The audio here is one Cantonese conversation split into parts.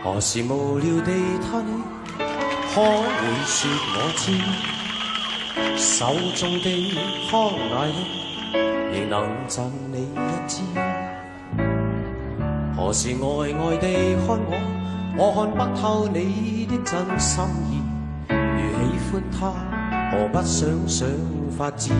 何時無聊地他你可會說我知，手中的康乃馨仍能贈你一支。何時呆呆地看我看不透你的真心意。如喜歡他，何不想想法子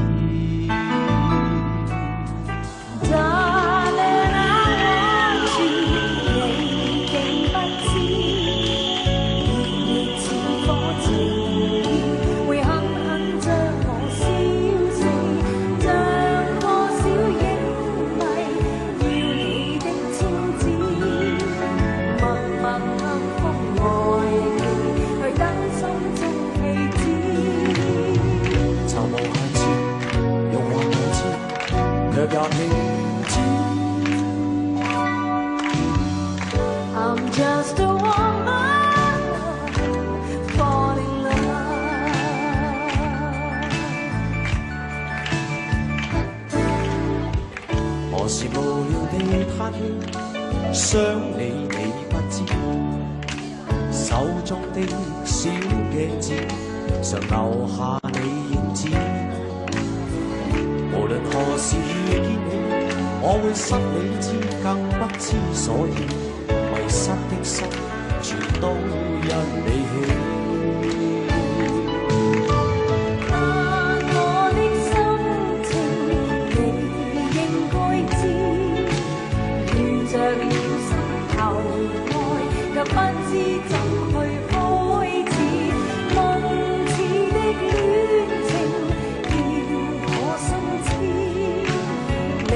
？I'm just a woman fall in love。 何時無聊地嘆氣，想你你不知，手中的小鏡子常留下你影子。無論何時遇見你，我會失理智，更不知所以，迷失的心全都因你起。但我的心情你應該知，遇着了心頭愛，卻不知怎去開始。夢似的戀情叫我心痴，令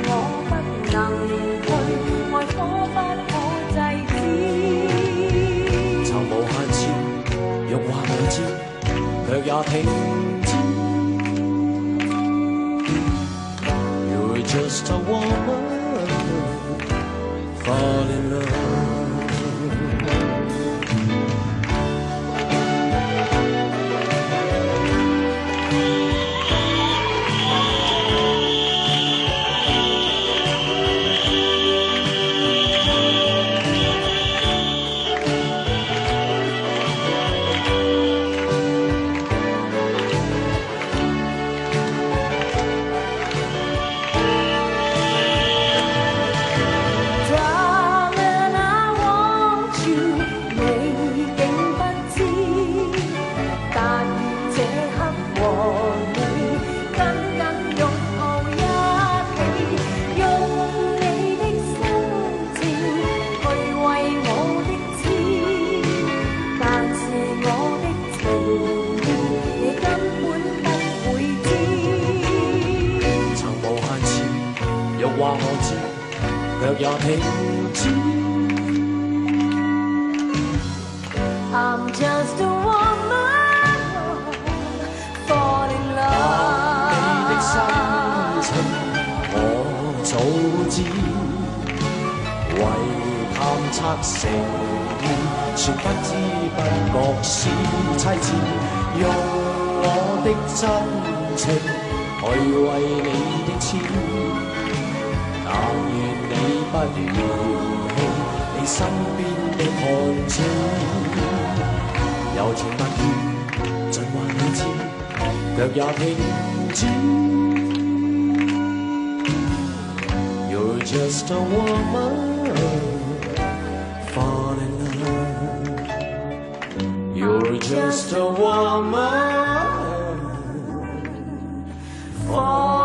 我不能去愛火不可制止。曾無限次欲話你知，卻也停止。You're just a woman fall in love。話我知，卻也停止。I'm just a woman fall in love。你的心情我早知，為探測成意，全不知不覺是妻子。用我的真情去為你的痴。但願你不嫌棄你身邊的看情，柔情蜜意盡話你知，卻也停止。You're just a woman fall in love。 You're just a woman fall